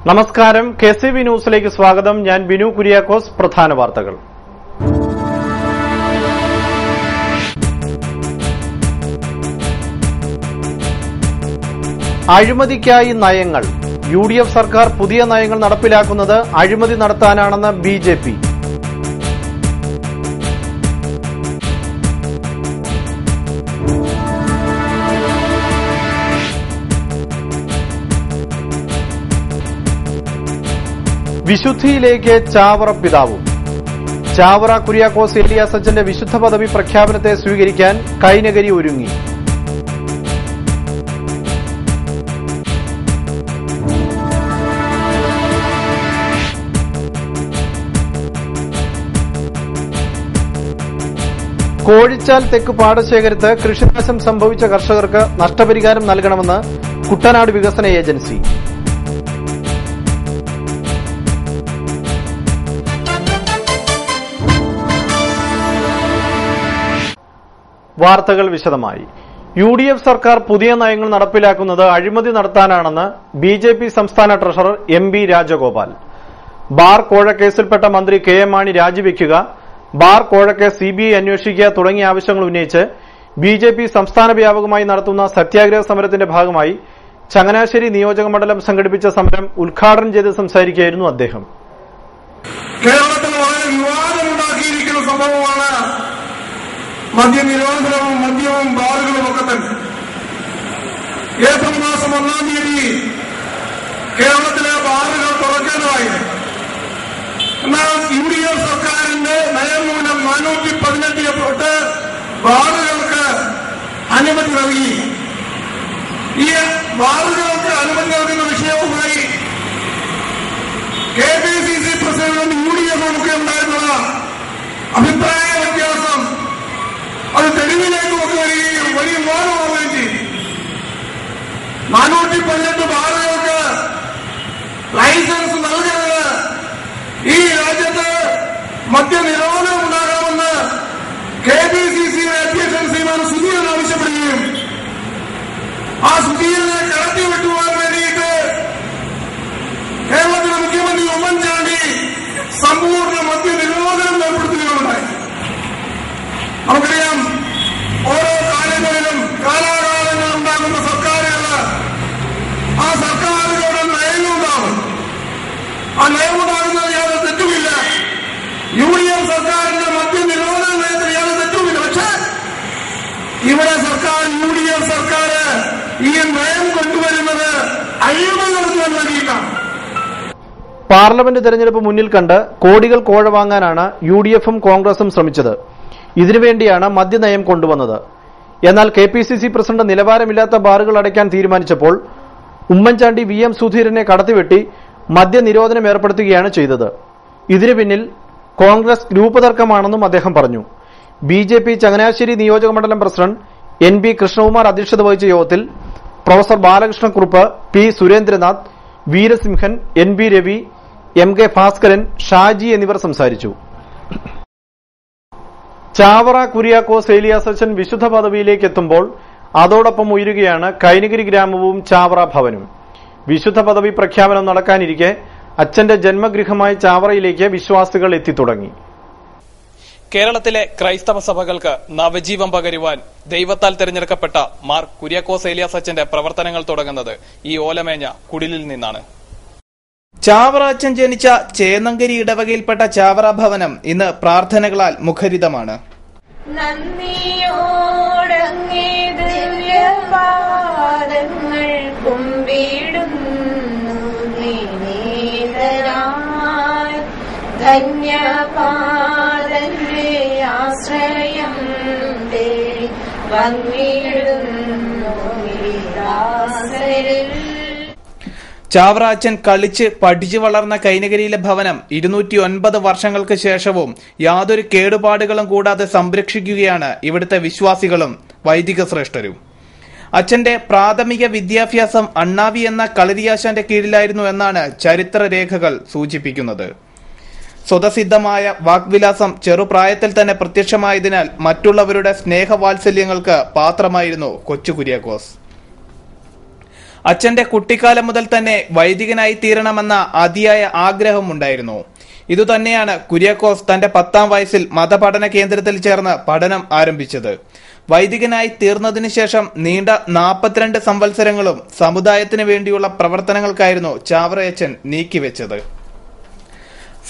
നമസ്കാരം. KCB ന്യൂസിലേക്ക് സ്വാഗതം. ഞാൻ ബിനു കുര്യാക്കോസ്. പ്രധാന വാർത്തകൾ. അഴിമതിക്കായി നയങ്ങൾ. UDF സർക്കാർ പുതിയ നയങ്ങൾ നടപ്പിലാക്കുന്നത് അഴിമതി നടത്താനാണെന്ന് BJP. വിശുദ്ധിയിലേക്ക് ചാവറ പിതാവും. ചാവറ കുര്യാക്കോസ് ഏലിയാസ് അച്ഛന്റെ വിശുദ്ധ പദവി പ്രഖ്യാപനത്തെ സ്വീകരിക്കാൻ കൈനകരി ഒരുങ്ങി. കോഴിച്ചാൽ തെക്ക് പാടശേഖരത്ത് കൃഷിനാശം സംഭവിച്ച കർഷകർക്ക് നഷ്ടപരിഹാരം നൽകണമെന്ന് കുട്ടനാട് വികസന ഏജൻസി. വാർത്തകൾ വിശദമായി. UDF സർക്കാർ പുതിയ നയങ്ങൾ നടപ്പിലാക്കുന്നത് അഴിമതി നടത്താനാണെന്ന് BJP സംസ്ഥാന ട്രഷറർ MB രാജഗോപാൽ. ബാർ കോഴക്കേസിൽപ്പെട്ട മന്ത്രി KM മാണി രാജിവെക്കുക, ബാർ കോഴക്കേസ് CBI അന്വേഷിക്കുക തുടങ്ങിയ ആവശ്യങ്ങൾ ഉന്നയിച്ച് BJP സംസ്ഥാന വ്യാപകമായി നടത്തുന്ന സത്യാഗ്രഹ സമരത്തിന്റെ ഭാഗമായി ചങ്ങനാശ്ശേരി നിയോജക മണ്ഡലം സംഘടിപ്പിച്ച സമരം ഉദ്ഘാടനം ചെയ്ത് സംസാരിക്കുകയായിരുന്നു അദ്ദേഹം. കേരളത്തിൽ വളരെ വിവാദമുണ്ടാക്കിയിരിക്കുന്ന സംഭവമാണ് മദ്യനിരോധനവും മദ്യവും ബാറുകളും ഒക്കെ തന്നെ. ഏപ്രിൽ മാസം 1-ാം തീയതി കേരളത്തിലെ ബാറുകൾ തുറക്കേണ്ടതായിരുന്നു. എന്നാൽ UDF സർക്കാരിന്റെ നയം മൂലം 418 തൊട്ട് ബാറുകൾക്ക് അനുമതി നൽകി. ഈ ബാറുകൾക്ക് അനുമതി നൽകുന്ന വിഷയവുമായി KPCC പ്രസിഡന്റ് UDF ഒക്കെ ഉണ്ടായിരുന്ന അഭിപ്രായ വ്യത്യാസം അത് തെരുവിലേക്ക് ഒക്കെ വരികയും വലിയ വിവാദമാവുകയും ചെയ്തു. 418 ബാറുകൾക്ക് ലൈസൻസ് നൽകരുത്, ഈ രാജ്യത്ത് മദ്യനിരോധനം ഉണ്ടാകാമെന്ന് KPCC അധ്യക്ഷൻ ശ്രീമാൻ സുധീരൻ ആവശ്യപ്പെടുകയും ആ സുധീരനെ കടത്തിവിട്ടുവാൻ വേണ്ടിയിട്ട് കേരളത്തിലെ മുഖ്യമന്ത്രി ഉമ്മൻചാണ്ടി സമ്പൂർണ്ണ മദ്യനിരോധനം ഏർപ്പെടുത്തുകയുണ്ടായി. നമുക്കറിയാം, ഓരോ കാര്യങ്ങളിലും കാലാകാലങ്ങൾ ഉണ്ടാകുന്ന സർക്കാരുകൾ, ആ സർക്കാരുകളുടെ നയങ്ങളുണ്ടാകും. ആ നയമുണ്ടാകുന്നത് യാതൊരു തെറ്റുമില്ല. UDF സർക്കാരിന്റെ മദ്യനിരോധന നയത്തിൽ യാതൊരു തെറ്റുമില്ല. പക്ഷേ ഇവിടെ സർക്കാർ UDF സർക്കാർ ഈ നയം കൊണ്ടുവരുന്നത് അഴിമതി നടത്തുവാൻ വേണ്ടിയിട്ടാണ്. പാർലമെന്റ് തെരഞ്ഞെടുപ്പ് മുന്നിൽ കണ്ട് കോടികൾ കോഴ വാങ്ങാനാണ് UDFും കോൺഗ്രസും ശ്രമിച്ചത്. ഇതിനുവേണ്ടിയാണ് മദ്യനയം കൊണ്ടുവന്നത്. എന്നാൽ KPCC പ്രസിഡന്റ് നിലവാരമില്ലാത്ത ബാറുകൾ അടയ്ക്കാൻ തീരുമാനിച്ചപ്പോൾ ഉമ്മൻചാണ്ടി VM സുധീരനെ കടത്തിവെട്ടി മദ്യനിരോധനം ഏർപ്പെടുത്തുകയാണ് ചെയ്തത്. ഇതിനു പിന്നിൽ കോൺഗ്രസ് ഗ്രൂപ്പ് തർക്കമാണെന്നും അദ്ദേഹം പറഞ്ഞു. BJP ചങ്ങനാശ്ശേരി നിയോജക മണ്ഡലം പ്രസിഡന്റ് NB കൃഷ്ണകുമാർ അധ്യക്ഷത വഹിച്ച യോഗത്തിൽ professor Balakrishnakurup, P Surendranath, Veerasimhan, NB Ravi, MK Bhaskaran, Shaji എന്നിവർ സംസാരിച്ചു. ചാവറ കുര്യാക്കോസ് ഏലിയാസ് അച്ഛൻ വിശുദ്ധ പദവിയിലേക്ക് എത്തുമ്പോൾ അതോടൊപ്പം ഉയരുകയാണ് കൈനഗിരി ഗ്രാമവും ചാവറ ഭവനും. വിശുദ്ധ പദവി പ്രഖ്യാപനം നടക്കാനിരിക്കെ അച്ഛന്റെ ജന്മഗൃഹമായ ചാവറയിലേക്ക് വിശ്വാസികൾ എത്തിത്തുടങ്ങി. കേരളത്തിലെ ക്രൈസ്തവ സഭകൾക്ക് നവജീവൻ പകരുവാൻ ദൈവത്താൽ തെരഞ്ഞെടുക്കപ്പെട്ട മാർ കുര്യാക്കോസ് ഏലിയാസ് അച്ഛന്റെ പ്രവർത്തനങ്ങൾ തുടങ്ങുന്നത് ഈ ഓലമേഞ്ഞ കുടിലിൽ നിന്നാണ്. ചാവറ അച്ഛൻ ജനിച്ച ചേന്നങ്കരി ഇടവകയിൽപ്പെട്ട ചാവറ ഭവനം ഇന്ന് പ്രാർത്ഥനകളാൽ മുഖരിതമാണ്. നന്ദിയോടങ്ങേ ദിവ്യപാദങ്ങൾ കുമ്പിടുന്നു നിവേദനായി, ധന്യപാദന്റെ ആശ്രയം തേടി വന്നിടുന്നു ദാസരിൽ. ചാവറ അച്ഛൻ കളിച്ച് പഠിച്ചു വളർന്ന കൈനകരിയിലെ ഭവനം 209 വർഷങ്ങൾക്ക് ശേഷവും യാതൊരു കേടുപാടുകളും കൂടാതെ സംരക്ഷിക്കുകയാണ് ഇവിടുത്തെ വിശ്വാസികളും വൈദിക ശ്രേഷ്ഠരും. അച്ഛന്റെ പ്രാഥമിക വിദ്യാഭ്യാസം അണ്ണാവി എന്ന കളരിയാശാന്റെ കീഴിലായിരുന്നു എന്നാണ് ചരിത്രരേഖകൾ സൂചിപ്പിക്കുന്നത്. സ്വതസിദ്ധമായ വാഗ്വിലാസം ചെറുപ്രായത്തിൽ തന്നെ പ്രത്യക്ഷമായതിനാൽ മറ്റുള്ളവരുടെ സ്നേഹവാത്സല്യങ്ങൾക്ക് പാത്രമായിരുന്നു കൊച്ചു കുര്യാക്കോസ്. അച്ഛന്റെ കുട്ടിക്കാലം മുതൽ തന്നെ വൈദികനായി തീരണമെന്ന അതിയായ ആഗ്രഹമുണ്ടായിരുന്നു. ഇതുതന്നെയാണ് കുര്യാക്കോസ് തന്റെ 10ാം വയസ്സിൽ മതപഠന കേന്ദ്രത്തിൽ ചേർന്ന് പഠനം ആരംഭിച്ചത്. വൈദികനായി തീർന്നതിനു ശേഷം നീണ്ട 42 സംവത്സരങ്ങളും സമുദായത്തിന് വേണ്ടിയുള്ള പ്രവർത്തനങ്ങൾക്കായിരുന്നു ചാവറയച്ചൻ നീക്കിവെച്ചത്.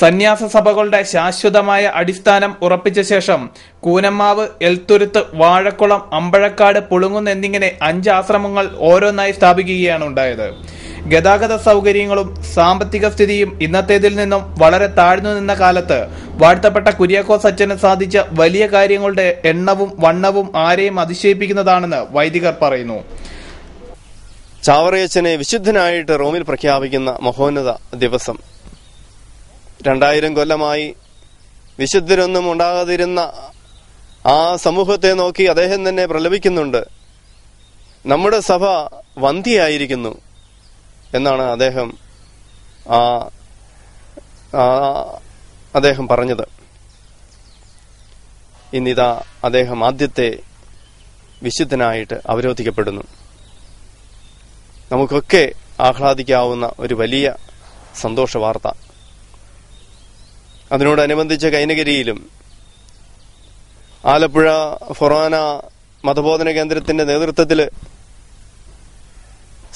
സന്യാസ സഭകളുടെ ശാശ്വതമായ അടിസ്ഥാനം ഉറപ്പിച്ച ശേഷം കൂനമ്മാവ്, എൽത്തുരുത്ത്, വാഴക്കുളം, അമ്പഴക്കാട്, പുളുങ്ങുന്ന് എന്നിങ്ങനെ 5 ആശ്രമങ്ങൾ ഓരോന്നായി സ്ഥാപിക്കുകയാണ് ഉണ്ടായത്. ഗതാഗത സൗകര്യങ്ങളും സാമ്പത്തിക സ്ഥിതിയും ഇന്നത്തേതിൽ നിന്നും വളരെ താഴ്ന്നു നിന്ന കാലത്ത് വാഴ്ത്തപ്പെട്ട കുര്യാക്കോസ് അച്ഛന് സാധിച്ച വലിയ കാര്യങ്ങളുടെ എണ്ണവും വണ്ണവും ആരെയും അതിശയിപ്പിക്കുന്നതാണെന്ന് വൈദികർ പറയുന്നു. ചാവറയച്ചനെ വിശുദ്ധനായിട്ട് റോമിൽ പ്രഖ്യാപിക്കുന്ന മഹോന്നത ദിവസം 2000 കൊല്ലമായി വിശുദ്ധരൊന്നും ഉണ്ടാകാതിരുന്ന ആ സമൂഹത്തെ നോക്കി അദ്ദേഹം തന്നെ പ്രലപിക്കുന്നുണ്ട്. നമ്മുടെ സഭ വന്ധ്യയായിരിക്കുന്നു എന്നാണ് അദ്ദേഹം പറഞ്ഞത്. ഇന്നിതാ അദ്ദേഹം ആദ്യത്തെ വിശുദ്ധനായിട്ട് അവരോധിക്കപ്പെടുന്നു. നമുക്കൊക്കെ ആഹ്ലാദിക്കാവുന്ന ഒരു വലിയ സന്തോഷ വാർത്ത. അതിനോടനുബന്ധിച്ച് കൈനകരിയിലും ആലപ്പുഴ ഫൊറാന മതബോധന കേന്ദ്രത്തിന്റെ നേതൃത്വത്തിൽ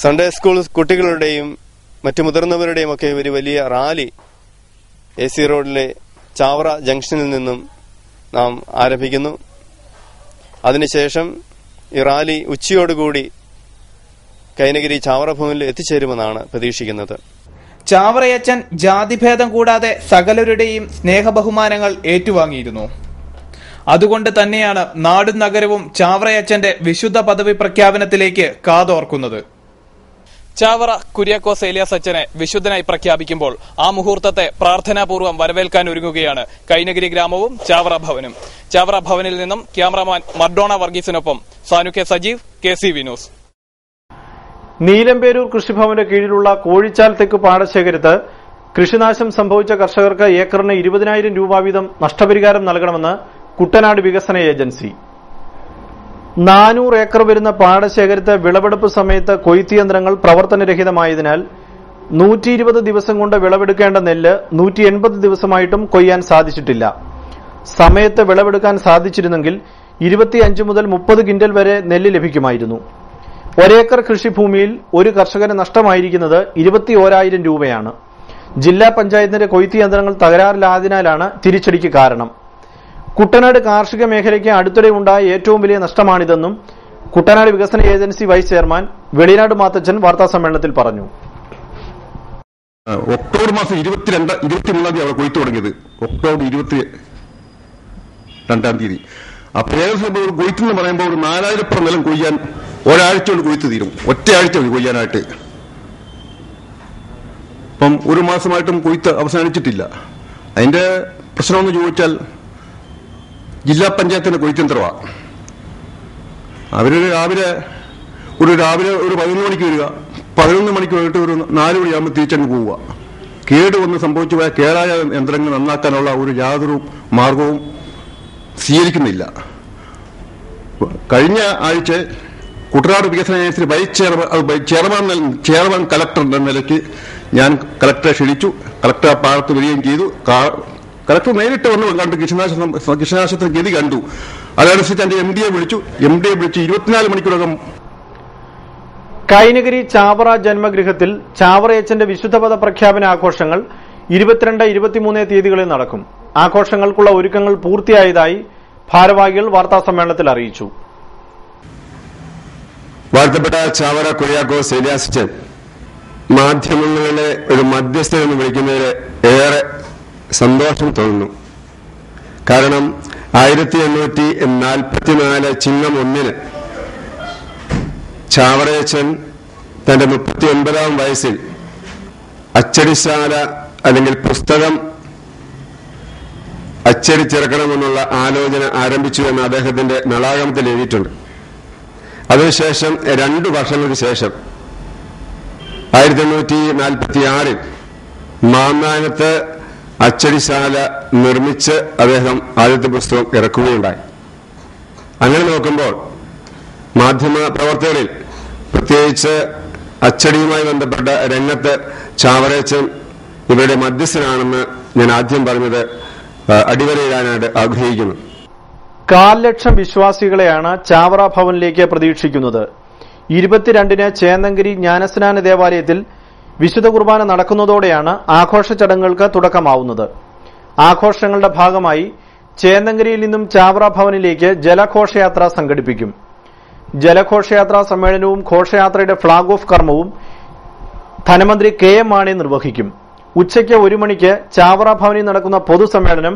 സൺഡേ സ്കൂൾ കുട്ടികളുടെയും മറ്റു മുതിർന്നവരുടെയും ഒക്കെ ഒരു വലിയ റാലി AC റോഡിലെ ചാവറ ജംഗ്ഷനിൽ നിന്നും നാം ആരംഭിക്കുന്നു. അതിനുശേഷം ഈ റാലി ഉച്ചയോടുകൂടി കൈനഗിരി ചാവറ ഭവനിൽ എത്തിച്ചേരുമെന്നാണ് പ്രതീക്ഷിക്കുന്നത്. ചാവറയച്ചൻ ജാതിഭേദം കൂടാതെ സകലരുടെയും സ്നേഹബഹുമാനങ്ങൾ ഏറ്റുവാങ്ങിയിരുന്നു. അതുകൊണ്ട് തന്നെയാണ് നാടും നഗരവും ചാവറയച്ചന്റെ വിശുദ്ധ പദവി പ്രഖ്യാപനത്തിലേക്ക് കാതോർക്കുന്നത്. ചാവറ കുര്യാക്കോസ് ഏലിയാസ് അച്ഛനെ വിശുദ്ധനായി പ്രഖ്യാപിക്കുമ്പോൾ ആ മുഹൂർത്തത്തെ പ്രാർത്ഥനാപൂർവ്വം വരവേൽക്കാൻ ഒരുങ്ങുകയാണ് കൈനഗിരി ഗ്രാമവും ചാവറ ഭവനും. ചാവറ ഭവനിൽ നിന്നും ക്യാമറാമാൻ മർഡോണ വർഗീസിനൊപ്പം സാനു കെ സജീവ്, KCV ന്യൂസ്. നീലമ്പേരൂർ കൃഷിഭവന്റെ കീഴിലുള്ള കോഴിച്ചാൽ തെക്ക് പാടശേഖരത്ത് കൃഷിനാശം സംഭവിച്ച കർഷകർക്ക് ഏക്കറിന് 20,000 രൂപ വീതം നഷ്ടപരിഹാരം നൽകണമെന്ന് കുട്ടനാട് വികസന ഏജൻസി. 400 ഏക്കർ വരുന്ന പാടശേഖരത്ത് വിളവെടുപ്പ് സമയത്ത് കൊയ്ത്ത് യന്ത്രങ്ങൾ പ്രവർത്തനരഹിതമായതിനാൽ 120 ദിവസം കൊണ്ട് വിളവെടുക്കേണ്ട നെല്ല് 180 ദിവസമായിട്ടും കൊയ്യാൻ സാധിച്ചിട്ടില്ല. സമയത്ത് വിളവെടുക്കാൻ സാധിച്ചിരുന്നെങ്കിൽ 25 മുതൽ 30 ക്വിന്റൽ വരെ നെല്ല് ലഭിക്കുമായിരുന്നു. ഒരേക്കർ കൃഷിഭൂമിയിൽ ഒരു കർഷകന് നഷ്ടമായിരിക്കുന്നത് 21,000 രൂപയാണ്. ജില്ലാ പഞ്ചായത്തിന്റെ കൊയ്ത്ത് യന്ത്രങ്ങൾ തകരാറിലായതിനാലാണ് തിരിച്ചടിക്ക് കാരണം. കുട്ടനാട് കാർഷിക മേഖലയ്ക്ക് അടുത്തിടെ ഉണ്ടായ ഏറ്റവും വലിയ നഷ്ടമാണിതെന്നും കുട്ടനാട് വികസന agency vice chairman Velinad Mathachan വാർത്താസമ്മേളനത്തിൽ പറഞ്ഞു. ഒക്ടോബർ മാസം 23-ാം തീയതി അവിടെ കൊയ്ത്ത് തുടങ്ങിയത്. ഒക്ടോബർ 22-ാം തീയതി. അപ്പൊ ഏകദേശം കൊയ്ത്ത് എന്ന് പറയുമ്പോൾ ഒരു 4,000 നിലം കൊയ്യാൻ ഒരാഴ്ച കൊണ്ട് കൊയ്ത്ത് തീരും. ഒറ്റയാഴ്ച മതി കൊയ്യാനായിട്ട്. അപ്പം ഒരു മാസമായിട്ടും കൊയ്ത്ത് അവസാനിച്ചിട്ടില്ല. അതിന്റെ പ്രശ്നമെന്ന് ചോദിച്ചാൽ ജില്ലാ പഞ്ചായത്തിന്റെ കൊയ്ത്തന്ത്രമാണ്. അവര് രാവിലെ ഒരു 11 മണിക്ക് വരിക, 11 മണിക്ക് വന്നിട്ട് ഒരു 4 മണിയാകുമ്പോൾ തിരിച്ചങ്ങ് പോവുക. കേടുവന്ന് സംഭവിച്ചു പോയ കേടായ യന്ത്രങ്ങൾ നന്നാക്കാനുള്ള ഒരു യാതൊരു മാർഗവും സ്വീകരിക്കുന്നില്ല. കഴിഞ്ഞ ആഴ്ച കുട്ടനാട് വികസന ഏജൻസി വൈസ് ചെയർമാൻ കളക്ടർ എന്ന നിലയ്ക്ക് ഞാൻ കളക്ടറെ ക്ഷണിച്ചു. കളക്ടർ പാടത്ത് വരികയും ചെയ്തു. കളക്ടർ നേരിട്ട് വന്ന് കണ്ടു, കൃഷിനാശത്തിന് ഗതി കണ്ടു. അതനുസരിച്ച് എന്റെ MD യെ വിളിച്ചു. 24 മണിക്കൂറകം കൈനഗിരി ചാവറ ജന്മഗൃഹത്തിൽ ചാവറയച്ചന്റെ വിശുദ്ധപദ പ്രഖ്യാപന ആഘോഷങ്ങൾ 22, 23 തീയതികളിൽ നടക്കും. ആഘോഷങ്ങൾക്കുള്ള ഒരുക്കങ്ങൾ പൂർത്തിയായതായി ഭാരവാഹികൾ വാർത്താസമ്മേളനത്തിൽ അറിയിച്ചു. വാഴ്ത്തപ്പെട്ട ചാവറ കുര്യാക്കോസ് ഏലിയാസ് അച്ഛൻ മാധ്യമങ്ങളിലെ ഒരു മധ്യസ്ഥൻ എന്ന് വിളിക്കുന്നതിൽ ഏറെ സന്തോഷം തോന്നുന്നു. കാരണം 1844 ചിങ്ങം 1 ചാവറയച്ചൻ തന്റെ 39-ാം വയസ്സിൽ അച്ചടിശാല അല്ലെങ്കിൽ പുസ്തകം അച്ചടിച്ചിറക്കണമെന്നുള്ള ആലോചന ആരംഭിച്ചു എന്ന് അദ്ദേഹത്തിന്റെ നളാഗമത്തിൽ എഴുതിയിട്ടുണ്ട്. അതിനുശേഷം 2 വർഷങ്ങൾക്ക് ശേഷം 1846 മാന്നാനത്ത് അച്ചടിശാല നിർമ്മിച്ച് അദ്ദേഹം ആദ്യത്തെ പുസ്തകം ഇറക്കുകയുണ്ടായി. അങ്ങനെ നോക്കുമ്പോൾ മാധ്യമ പ്രവർത്തകരിൽ പ്രത്യേകിച്ച് അച്ചടിയുമായി ബന്ധപ്പെട്ട രംഗത്ത് ചാവറയച്ചൻ ഇവരുടെ മധ്യസ്ഥനാണെന്ന് ഞാൻ ആദ്യം പറഞ്ഞത് അടിവരയിടാനായിട്ട് ആഗ്രഹിക്കുന്നു. 1/4 ലക്ഷം വിശ്വാസികളെയാണ് ചാവറ ഭവനിലേക്ക് പ്രതീക്ഷിക്കുന്നത്. 22-ന് ചേന്നങ്കരി ജ്ഞാനസ്നാന ദേവാലയത്തിൽ വിശുദ്ധ കുർബാന നടക്കുന്നതോടെയാണ് ആഘോഷ ചടങ്ങുകൾക്ക് തുടക്കമാവുന്നത്. ആഘോഷങ്ങളുടെ ഭാഗമായി ചേന്നങ്കരിയിൽ നിന്നും ചാവറ ഭവനിലേക്ക് ജലഘോഷയാത്ര സംഘടിപ്പിക്കും. ജലഘോഷയാത്രാ സമ്മേളനവും ഘോഷയാത്രയുടെ ഫ്ളാഗ് ഓഫ് കർമ്മവും ധനമന്ത്രി KM മാണി നിർവഹിക്കും. ഉച്ചയ്ക്ക് 1 മണിക്ക് ചാവറ ഭവനിൽ നടക്കുന്ന പൊതുസമ്മേളനം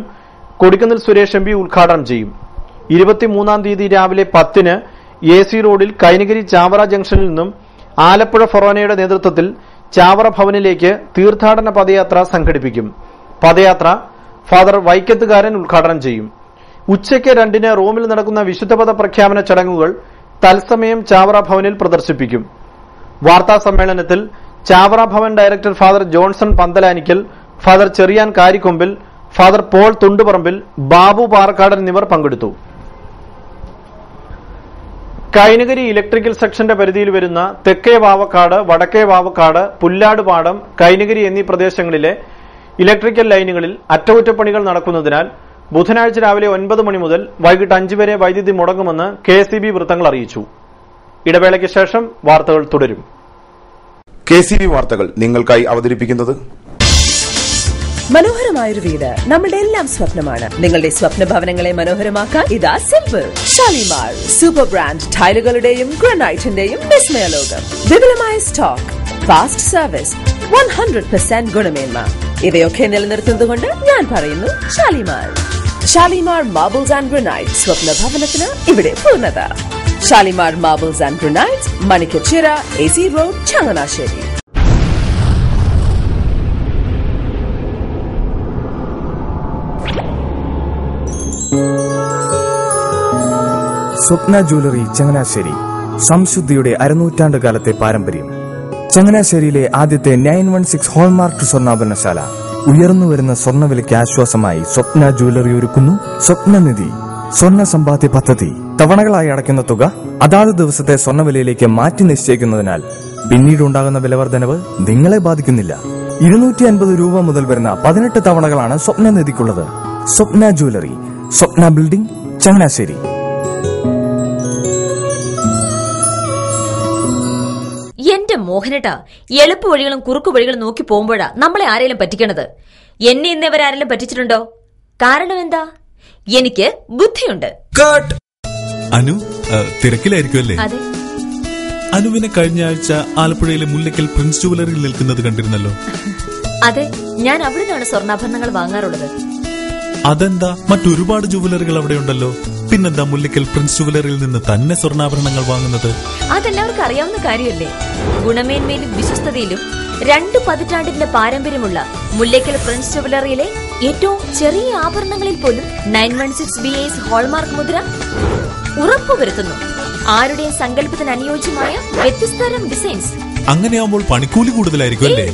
കൊടിക്കുന്നിൽ സുരേഷ് MP ഉദ്ഘാടനം ചെയ്യും. 23-ാം തീയതി രാവിലെ 10-ന് AC റോഡിൽ കൈനഗിരി ചാവറ ജംഗ്ഷനിൽ നിന്നും ആലപ്പുഴ ഫൊറോനയുടെ നേതൃത്വത്തിൽ ചാവറ ഭവനിലേക്ക് തീർത്ഥാടന പദയാത്ര സംഘടിപ്പിക്കും. പദയാത്ര ഫാദർ വൈക്കത്തുകാരൻ ഉദ്ഘാടനം ചെയ്യും. ഉച്ചയ്ക്ക് 2-ന് റോമിൽ നടക്കുന്ന വിശുദ്ധപദ പ്രഖ്യാപന ചടങ്ങുകൾ തത്സമയം ചാവറ ഭവനിൽ പ്രദർശിപ്പിക്കും. വാർത്താ സമ്മേളനത്തിൽ Chavara Bhavan director father Johnson Panthalanickal, father Cherian Karikombil, father Paul Thundiparambil, Babu Parakkadan എന്നിവർ പങ്കെടുത്തു. കൈനഗരി ഇലക്ട്രിക്കൽ സെക്ഷന്റെ പരിധിയിൽ വരുന്ന തെക്കേ വാവക്കാട്, വടക്കേ വാവക്കാട്, പുല്ലാട് പാടം, കൈനഗരി എന്നീ പ്രദേശങ്ങളിലെ ഇലക്ട്രിക്കൽ ലൈനുകളിൽ അറ്റകുറ്റപ്പണികൾ നടക്കുന്നതിനാൽ ബുധനാഴ്ച രാവിലെ 9 മണി മുതൽ വൈകിട്ട് 5 വരെ വൈദ്യുതി മുടങ്ങുമെന്ന് KSEB വൃത്തങ്ങൾ അറിയിച്ചു. ഇടവേളയ്ക്ക് ശേഷം വാർത്തകൾ തുടരും. KSEB വാർത്തകൾ നിങ്ങൾക്കായി അവതരിപ്പിക്കുന്നത് മനോഹരമായൊരു വീട് നമ്മുടെ എല്ലാം സ്വപ്നമാണ്. നിങ്ങളുടെ സ്വപ്ന ഭവനങ്ങളെ മനോഹരമാക്കാൻ ഇതാ സിമ്പിൾ. ഷാലിമാർ സൂപ്പർ ബ്രാൻഡ് ടൈലുകളുടെയും ഗ്രാനൈറ്റിന്റെയും വിസ്മയ ലോകം. വിപുലമായ സ്റ്റോക്ക്, ഫാസ്റ്റ് സർവീസ്, 100% ഗുണമേന്മ ഇവയൊക്കെ നിലനിർത്തുന്നതുകൊണ്ട് ഞാൻ പറയുന്നു Shalimar. Shalimar marbles and granite, സ്വപ്ന ഭവനത്തിന് ഇവിടെ പൂർണ്ണത. Shalimar marbles and granite, Manikkachira, AC road, Changanassery. Swapna jewellery Changanassery, സംശുദ്ധിയുടെ അരനൂറ്റാണ്ട് കാലത്തെ പാരമ്പര്യം. ചങ്ങനാശ്ശേരിയിലെ ആദ്യത്തെ 916 ഹോൾമാർക്ക് സ്വർണ്ണാഭരണശാല. ഉയർന്നുവരുന്ന സ്വർണ്ണവിലയ്ക്ക് ആശ്വാസമായി സ്വപ്ന ജ്വല്ലറി ഒരുക്കുന്നു സ്വപ്നനിധി സ്വർണ്ണ സമ്പാദ്യ പദ്ധതി. തവണകളായി അടയ്ക്കുന്ന തുക അതാത് ദിവസത്തെ സ്വർണ്ണവിലയിലേക്ക് മാറ്റി നിശ്ചയിക്കുന്നതിനാൽ പിന്നീടുണ്ടാകുന്ന വിലവർദ്ധനവ് നിങ്ങളെ ബാധിക്കുന്നില്ല. 250 രൂപ മുതൽ വരുന്ന 18 തവണകളാണ് സ്വപ്നനിധിക്കുള്ളത്. സ്വപ്ന ജ്വല്ലറി, സ്വപ്ന ബിൽഡിംഗ്, ചങ്ങനാശ്ശേരി. എന്റെ മോഹനേട്ടാ, എളുപ്പ വഴികളും കുറുക്കു വഴികളും നോക്കി പോകുമ്പോഴാ നമ്മളെ ആരെങ്കിലും പറ്റിക്കണത്. എന്നെ ഇന്നേവരാരെങ്കിലും പറ്റിച്ചിട്ടുണ്ടോ? കാരണം എന്താ? എനിക്ക് ബുദ്ധിയുണ്ട്. അനു തിരക്കിലായിരിക്കുമല്ലേ? അതെ. അനുവിനെ കഴിഞ്ഞ ആഴ്ച ആലപ്പുഴയിലെ മുല്ലക്കൽ പ്രിൻസ് ജുവലറിയിൽ നിൽക്കുന്നത് കണ്ടിരുന്നല്ലോ. അതെ, ഞാൻ അവിടെ നിന്നാണ് സ്വർണ്ണാഭരണങ്ങൾ വാങ്ങാറുള്ളത്. അതെന്താ, മറ്റൊരുപാട് ജുവലറികൾ അവിടെ ഉണ്ടല്ലോ, പിന്നെന്താ മുല്ലക്കൽ പ്രിൻസ് ജുവലറിയിൽ നിന്ന് തന്നെ സ്വർണ്ണാഭരണങ്ങൾ വാങ്ങുന്നത്? അതെല്ലാവർക്കും അറിയാവുന്ന കാര്യമല്ലേ. ഗുണമേന്മയിലും വിശ്വസ്തതയിലും 2 പതിറ്റാണ്ടിന്റെ പാരമ്പര്യമുള്ള മുല്ലക്കൽ പ്രിൻസ് ജുവലറിയിലെ ഏറ്റവും ചെറിയ ആഭരണങ്ങളിൽ പോലും 916 BAS ഹോൾമാർക്ക് മുദ്ര ഉറപ്പുവരുത്തുന്നു. ആരുടെയും സങ്കല്പത്തിന് അനുയോജ്യമായ വ്യത്യസ്തതരം ഡിസൈൻസ്. അങ്ങനെയാവുമ്പോൾ പണിക്കൂലി കൂടുതലായിരിക്കും അല്ലേ?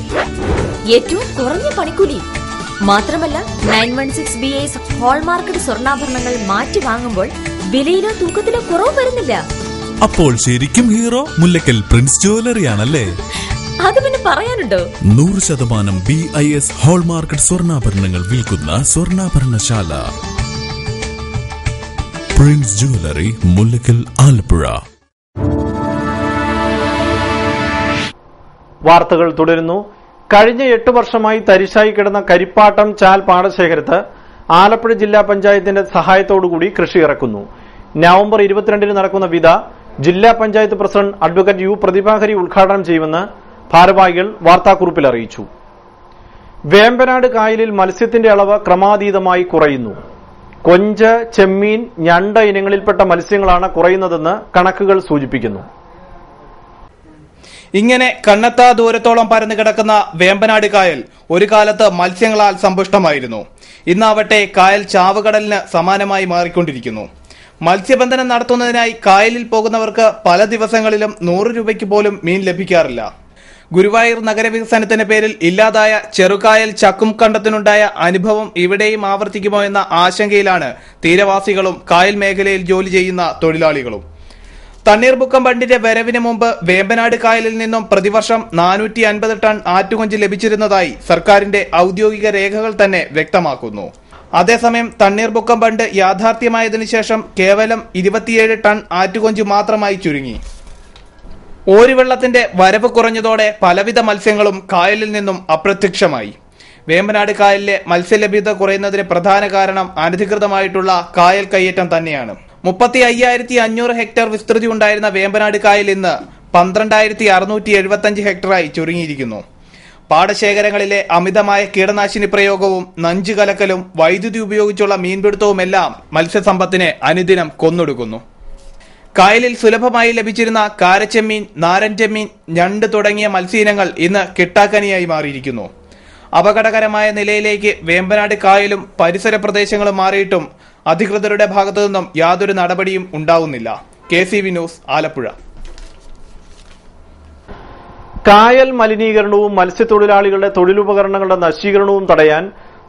ഏറ്റവും കുറഞ്ഞ പണിക്കൂലി മാത്രമല്ല, 916 BAS ഹോൾമാർക്കഡ് സ്വർണ്ണാഭരണങ്ങൾ മാറ്റി വാങ്ങുമ്പോൾ വിലയിലോ തൂക്കത്തിലോ കുറവ് വരുന്നില്ല. അപ്പോൾ ശരിക്കും ഹീറോ മുല്ലക്കൽ പ്രിൻസ് ജുവലറിയാണല്ലേ? അത് പിന്നെ പറയാനുണ്ടോ? 100% BIS ഹോൾമാർക്കഡ് സ്വർണ്ണാഭരണങ്ങൾ വിൽക്കുന്ന സ്വർണ്ണാഭരണശാല പ്രിൻസ് ജുവലറി, മുല്ലക്കൽ, ആലപ്പുഴ. വാർത്തകൾ തുടരുന്നു. കഴിഞ്ഞ 8 വർഷമായി തരിശായി കിടന്ന കരിപ്പാട്ടം ചാൽ പാടശേഖരത്ത് ആലപ്പുഴ ജില്ലാ പഞ്ചായത്തിന്റെ സഹായത്തോടുകൂടി കൃഷി ഇറക്കുന്നു. നവംബർ 22-ന് നടക്കുന്ന വിത ജില്ലാ പഞ്ചായത്ത് പ്രസിഡന്റ് അഡ്വക്കേറ്റ് U പ്രതിഭാകരി ഉദ്ഘാടനം ചെയ്യുമെന്ന് ഭാരവാഹികൾ വാർത്താക്കുറിപ്പിൽ അറിയിച്ചു. വേമ്പനാട് കായലിൽ മത്സ്യത്തിന്റെ അളവ് ക്രമാതീതമായി കുറയുന്നു. കൊഞ്ച്, ചെമ്മീൻ, ഞണ്ട് ഇനങ്ങളിൽപ്പെട്ട മത്സ്യങ്ങളാണ് കുറയുന്നതെന്ന് കണക്കുകൾ സൂചിപ്പിക്കുന്നു. ഇങ്ങനെ കണ്ണെത്താ ദൂരത്തോളം പരന്നു കിടക്കുന്ന വേമ്പനാട് കായൽ ഒരു കാലത്ത് മത്സ്യങ്ങളാൽ സമ്പുഷ്ടമായിരുന്നു. ഇന്നാവട്ടെ കായൽ ചാവുകടലിന് സമാനമായി മാറിക്കൊണ്ടിരിക്കുന്നു. മത്സ്യബന്ധനം നടത്തുന്നതിനായി കായലിൽ പോകുന്നവർക്ക് പല ദിവസങ്ങളിലും 100 രൂപയ്ക്ക് പോലും മീൻ ലഭിക്കാറില്ല. ഗുരുവായൂർ നഗരവികസനത്തിന്റെ പേരിൽ ഇല്ലാതായ ചെറുകായൽ ചക്കും കണ്ടത്തിനുണ്ടായ അനുഭവം ഇവിടെയും ആവർത്തിക്കുമോ എന്ന ആശങ്കയിലാണ് തീരവാസികളും കായൽ മേഖലയിൽ ജോലി ചെയ്യുന്ന തൊഴിലാളികളും. തണ്ണീർമുക്കം ബണ്ടിന്റെ വരവിന് മുമ്പ് വേമ്പനാട് കായലിൽ നിന്നും പ്രതിവർഷം 450 ടൺ ആറ്റുകൊഞ്ച് ലഭിച്ചിരുന്നതായി സർക്കാരിന്റെ ഔദ്യോഗിക രേഖകൾ തന്നെ വ്യക്തമാക്കുന്നു. അതേസമയം തണ്ണീർമുക്കം ബണ്ട് യാഥാർത്ഥ്യമായതിനു ശേഷം കേവലം 27 ടൺ ആറ്റുകൊഞ്ച് മാത്രമായി ചുരുങ്ങി. ഓരിവെള്ളത്തിന്റെ വരവ് കുറഞ്ഞതോടെ പലവിധ മത്സ്യങ്ങളും കായലിൽ നിന്നും അപ്രത്യക്ഷമായി. വേമ്പനാട് കായലിലെ മത്സ്യലഭ്യത കുറയുന്നതിന് പ്രധാന കാരണം അനധികൃതമായിട്ടുള്ള കായൽ കയ്യേറ്റം തന്നെയാണ്. 35,500 ഹെക്ടർ വിസ്തൃതി ഉണ്ടായിരുന്ന വേമ്പനാട് കായൽ ഇന്ന് 12,675 ഹെക്ടറായി ചുരുങ്ങിയിരിക്കുന്നു. പാടശേഖരങ്ങളിലെ അമിതമായ കീടനാശിനി പ്രയോഗവും നഞ്ചു കലക്കലും വൈദ്യുതി ഉപയോഗിച്ചുള്ള മീൻപിടുത്തവുമെല്ലാം മത്സ്യസമ്പത്തിനെ അനുദിനം കൊന്നൊടുക്കുന്നു. കായലിൽ സുലഭമായി ലഭിച്ചിരുന്ന കാരച്ചെമ്മീൻ, നാരൻ ചെമ്മീൻ, ഞണ്ട് തുടങ്ങിയ മത്സ്യയിനങ്ങൾ ഇന്ന് കിട്ടാക്കനിയായി മാറിയിരിക്കുന്നു. അപകടകരമായ നിലയിലേക്ക് വേമ്പനാട് കായലും പരിസര പ്രദേശങ്ങളും മാറിയിട്ടും അധികൃതരുടെ ഭാഗത്തു നിന്നും യാതൊരു നടപടിയും ഉണ്ടാവുന്നില്ല. KCV news, Alappuzha. കായൽ മലിനീകരണവും മത്സ്യത്തൊഴിലാളികളുടെ തൊഴിലുപകരണങ്ങളുടെ നശീകരണവും തടയാൻ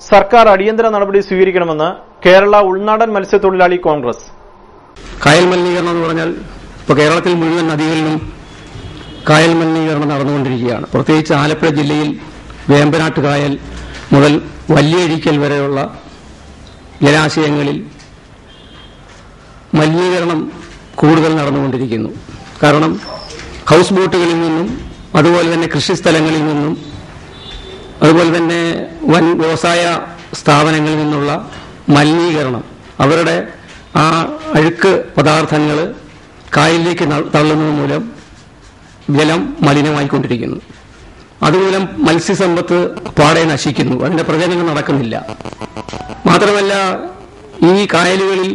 സർക്കാർ അടിയന്തര നടപടി സ്വീകരിക്കണമെന്ന് കേരള ഉൾനാടൻ മത്സ്യത്തൊഴിലാളി കോൺഗ്രസ്. കായൽ മലിനീകരണം എന്ന് പറഞ്ഞാൽ ഇപ്പോൾ കേരളത്തിൽ മുഴുവൻ നദികളിലും കായൽ മലിനീകരണം നടന്നുകൊണ്ടിരിക്കുകയാണ്. പ്രത്യേകിച്ച് ആലപ്പുഴ ജില്ലയിൽ വേമ്പനാട്ട് കായൽ മുതൽ വല്യഴീക്കൽ വരെയുള്ള ജലാശയങ്ങളിൽ മലിനീകരണം കൂടുതൽ നടന്നുകൊണ്ടിരിക്കുന്നു. കാരണം ഹൗസ് ബോട്ടുകളിൽ നിന്നും അതുപോലെ തന്നെ കൃഷിസ്ഥലങ്ങളിൽ നിന്നും അതുപോലെ തന്നെ വൻ വ്യവസായ സ്ഥാപനങ്ങളിൽ നിന്നുള്ള മലിനീകരണം, അവരുടെ ആ അഴുക്ക് പദാർത്ഥങ്ങൾ കായലിലേക്ക് തള്ളുന്നത് മൂലം ജലം മലിനമായിക്കൊണ്ടിരിക്കുന്നു. അതുമൂലം മത്സ്യസമ്പത്ത് പാടെ നശിക്കുന്നു. അതിന്റെ പ്രചരണങ്ങൾ നടക്കുന്നില്ല. മാത്രമല്ല, ഈ കായലുകളിൽ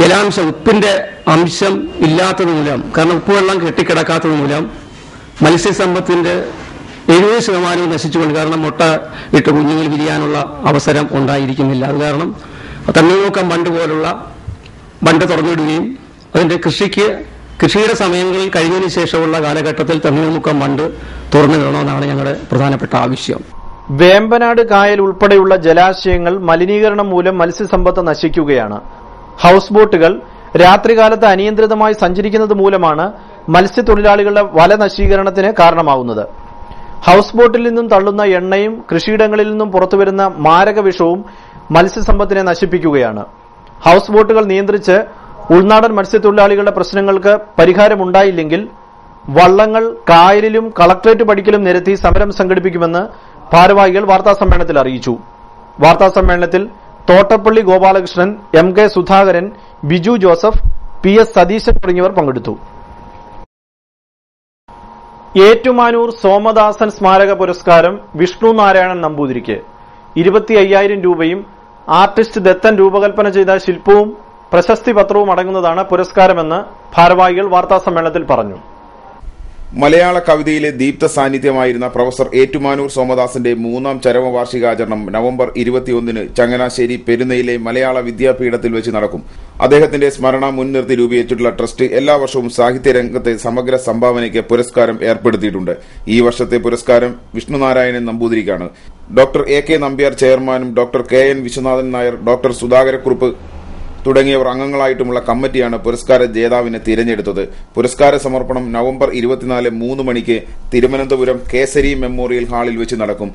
ജലാംശം, ഉപ്പിന്റെ അംശം ഇല്ലാത്തത് മൂലം, കാരണം ഉപ്പുവെള്ളം കെട്ടിക്കിടക്കാത്തത് മൂലം മത്സ്യസമ്പത്തിന്റെ 70% നശിച്ചുകൊണ്ട്, കാരണം മുട്ട ഇട്ട് കുഞ്ഞുങ്ങൾ വിരിയാനുള്ള അവസരം ഉണ്ടായിരിക്കുന്നില്ല. അത് കാരണം തണ്ണീർമുക്കം ബണ്ട് പോലുള്ള ബണ്ട് തുറന്നിടുകയും അതിന്റെ കൃഷിയുടെ സമയങ്ങളിൽ കഴിഞ്ഞതിന് ശേഷമുള്ള കാലഘട്ടത്തിൽ തണ്ണീർമുക്കം ബണ്ട് തുറന്നിടണമെന്നാണ് ഞങ്ങളുടെ പ്രധാനപ്പെട്ട ആവശ്യം. വേമ്പനാട് കായൽ ഉൾപ്പെടെയുള്ള ജലാശയങ്ങൾ മലിനീകരണം മൂലം മത്സ്യസമ്പത്ത് നശിക്കുകയാണ്. ഹൌസ് ബോട്ടുകൾ രാത്രികാലത്ത് അനിയന്ത്രിതമായി സഞ്ചരിക്കുന്നത് മൂലമാണ് മത്സ്യത്തൊഴിലാളികളുടെ വല നശീകരണത്തിന് കാരണമാവുന്നത്. ഹൌസ് ബോട്ടിൽ നിന്നും തള്ളുന്ന എണ്ണയും കൃഷിയിടങ്ങളിൽ നിന്നും പുറത്തുവരുന്ന മാരക വിഷവും മത്സ്യസമ്പത്തിനെ നശിപ്പിക്കുകയാണ്. ഹൌസ് ബോട്ടുകൾ നിയന്ത്രിച്ച് ഉൾനാടൻ മത്സ്യത്തൊഴിലാളികളുടെ പ്രശ്നങ്ങൾക്ക് പരിഹാരമുണ്ടായില്ലെങ്കിൽ വള്ളങ്ങൾ കായലിലും കളക്ടറേറ്റ് പടിക്കലും നിരത്തി സമരം സംഘടിപ്പിക്കുമെന്ന് ഭാരവാഹികൾ വാർത്താസമ്മേളനത്തിൽ അറിയിച്ചു. വാർത്താസമ്മേളനത്തിൽ Thottappally Gopalakrishnan, MK Sudhakaran, Biju Joseph, PS Satheesan തുടങ്ങിയവർ പങ്കെടുത്തു. ഏറ്റുമാനൂർ സോമദാസൻ സ്മാരക പുരസ്കാരം വിഷ്ണു നാരായണൻ നമ്പൂതിരിക്ക് 25,000 രൂപയും ആർട്ടിസ്റ്റ് ദത്തൻ രൂപകൽപ്പന ചെയ്ത ശില്പവും പ്രശസ്തി പത്രവും അടങ്ങുന്നതാണ് പുരസ്കാരമെന്ന് ഭാരവാഹികൾ വാർത്താസമ്മേളനത്തിൽ പറഞ്ഞു. മലയാള കവിതയിലെ ദീപ്ത സാന്നിധ്യമായിരുന്ന പ്രൊഫസർ ഏറ്റുമാനൂർ സോമദാസന്റെ 3ാം ചരമവാർഷികാചരണം നവംബർ 21 ചങ്ങനാശ്ശേരി പെരുന്നയിലെ മലയാള വിദ്യാപീഠത്തിൽ വെച്ച് നടക്കും. അദ്ദേഹത്തിന്റെ സ്മരണ മുൻനിർത്തി രൂപീകരിച്ചിട്ടുള്ള ട്രസ്റ്റ് എല്ലാ വർഷവും സാഹിത്യരംഗത്തെ സമഗ്ര സംഭാവനയ്ക്ക് പുരസ്കാരം ഏർപ്പെടുത്തിയിട്ടുണ്ട്. ഈ വർഷത്തെ പുരസ്കാരം വിഷ്ണുനാരായണൻ നമ്പൂതിരിക്കാണ്. ഡോക്ടർ AK നമ്പ്യാർ ചെയർമാനും doctor KN Viswanathan Nair, doctor Sudhakarakurup തുടങ്ങിയവർ അംഗങ്ങളായിട്ടുമുള്ള കമ്മിറ്റിയാണ് പുരസ്കാര ജേതാവിനെ തിരഞ്ഞെടുത്തത്. പുരസ്കാര സമർപ്പണം നവംബർ 24 3 മണിക്ക് തിരുവനന്തപുരം കേസരി മെമ്മോറിയൽ ഹാളിൽ വെച്ച് നടക്കും.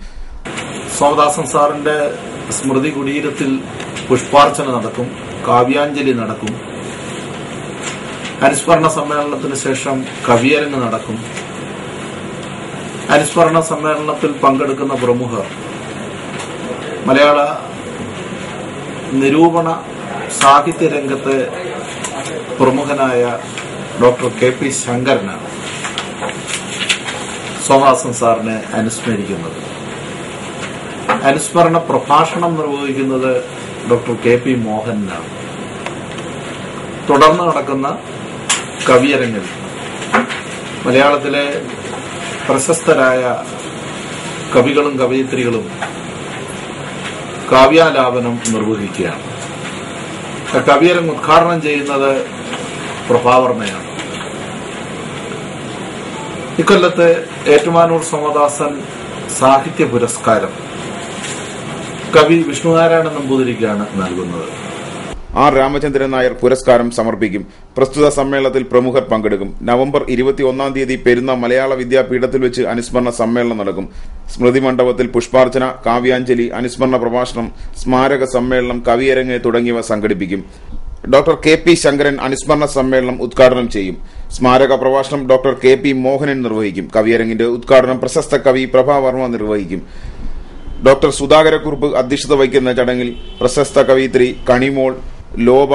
സോമദാസൻ സാറിന്റെ സ്മൃതി കുടീരത്തിൽ പുഷ്പാർച്ചന നടക്കും, കാവ്യാഞ്ജലി നടക്കും, അനുസ്മരണ സമ്മേളനത്തിന് ശേഷം കവിയരങ്ങ് നടക്കും. അനുസ്മരണ സമ്മേളനത്തിൽ പങ്കെടുക്കുന്ന പ്രമുഖർ മലയാള നിരൂപണ സാഹിത്യരംഗത്തെ പ്രമുഖനായ ഡോക്ടർ KP ശങ്കരനാണ് സോമദാസൻ സാറിനെ അനുസ്മരിക്കുന്നത്. അനുസ്മരണ പ്രഭാഷണം നിർവഹിക്കുന്നത് ഡോക്ടർ KP മോഹനാണ്. തുടർന്ന് നടക്കുന്ന കവിയരങ്ങിൽ മലയാളത്തിലെ പ്രശസ്തരായ കവികളും കവയിത്രികളും കാവ്യാലാപനം നിർവഹിക്കുകയാണ്. കവിയരങ്ങ് ഉദ്ഘാടനം ചെയ്യുന്നത് പ്രഭാവർമ്മയാണ്. ഇക്കൊല്ലത്തെ ഏറ്റുമാനൂർ സോമദാസൻ സാഹിത്യ പുരസ്കാരം കവി വിഷ്ണുനാരായണൻ നമ്പൂതിരിക്കാണ് നൽകുന്നത്. ആർ രാമചന്ദ്രൻ നായർ പുരസ്കാരം സമർപ്പിക്കും. പ്രസ്തുത സമ്മേളനത്തിൽ പ്രമുഖർ പങ്കെടുക്കും. നവംബർ 21 പെരുന്ന മലയാള വിദ്യാപീഠത്തിൽ വെച്ച് അനുസ്മരണ സമ്മേളനം നടക്കും. സ്മൃതി മണ്ഡപത്തിൽ പുഷ്പാർച്ചന, കാവ്യാഞ്ജലി, അനുസ്മരണ പ്രഭാഷണം, സ്മാരക സമ്മേളനം, കവിയരങ്ങ് തുടങ്ങിയവ സംഘടിപ്പിക്കും. Doctor K P. ശങ്കരൻ അനുസ്മരണ സമ്മേളനം ഉദ്ഘാടനം ചെയ്യും. സ്മാരക പ്രഭാഷണം ഡോക്ടർ കെ.പി. മോഹനൻ നിർവഹിക്കും. കവിയരങ്ങിന്റെ ഉദ്ഘാടനം പ്രശസ്ത കവി പ്രഭാവർമ്മ നിർവഹിക്കും. ഡോക്ടർ സുധാകരക്കുറുപ്പ് അധ്യക്ഷത വഹിക്കുന്ന ചടങ്ങിൽ പ്രശസ്ത കവയിത്രി കണിമോൾ, ലോബ,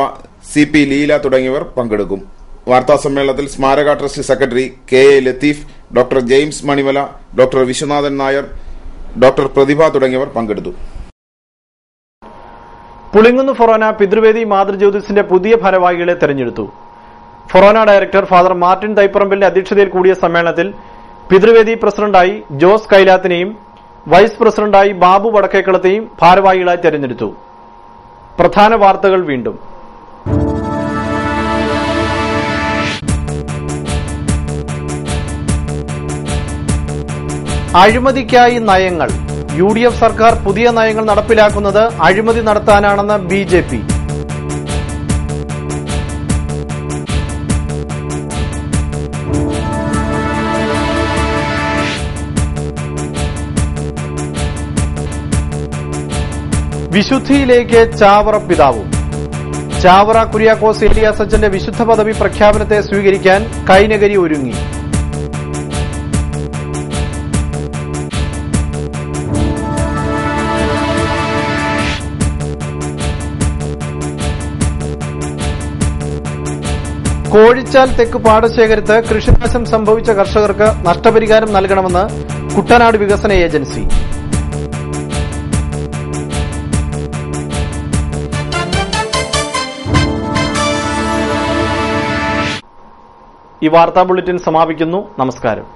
സി.പി. ലീല തുടങ്ങിയവർ പങ്കെടുക്കും. വാർത്താസമ്മേളനത്തിൽ സ്മാരക trust secretary K A. Latheef, doctor James Manimala, doctor Viswanathan Nair, doctor Prathibha തുടങ്ങിയവർ പങ്കെടുത്തു. പുളിങ്ങുന്ന് ഫൊറോന പിതൃവേദി മാതൃജ്യോതിസിന്റെ പുതിയ ഭാരവാഹികളെ തെരഞ്ഞെടുത്തു. ഫൊറോന ഡയറക്ടർ ഫാദർ മാർട്ടിൻ തൈപ്പറമ്പിലിന്റെ അധ്യക്ഷതയിൽ കൂടിയ സമ്മേളനത്തിൽ പിതൃവേദി പ്രസിഡന്റായി ജോസ് കൈലാത്തിനെയും വൈസ് പ്രസിഡന്റായി ബാബു വടക്കേക്കളത്തെയും ഭാരവാഹികളായി തെരഞ്ഞെടുത്തു. പ്രധാന വാർത്തകൾ വീണ്ടും. അഴിമതിക്കായി നയങ്ങൾ. UDF സർക്കാർ പുതിയ നയങ്ങൾ നടപ്പിലാക്കുന്നത് അഴിമതി നടത്താനാണെന്ന് BJP. വിശുദ്ധിയിലേക്ക് ചാവറ പിതാവും. ചാവറ കുര്യാക്കോസ് ഏലിയാസ് അച്ഛന്റെ വിശുദ്ധ പദവി പ്രഖ്യാപനത്തെ സ്വീകരിക്കാൻ കൈനഗരി ഒരുങ്ങി. കോഴിച്ചാൽ തെക്ക് പാടശേഖരത്ത് കൃഷിനാശം സംഭവിച്ച കർഷകർക്ക് നഷ്ടപരിഹാരം നൽകണമെന്ന് കുട്ടനാട് വികസന ഏജൻസി. ഈ വാർത്താ ബുള്ളറ്റിൻ സമാപിക്കുന്നു. നമസ്കാരം.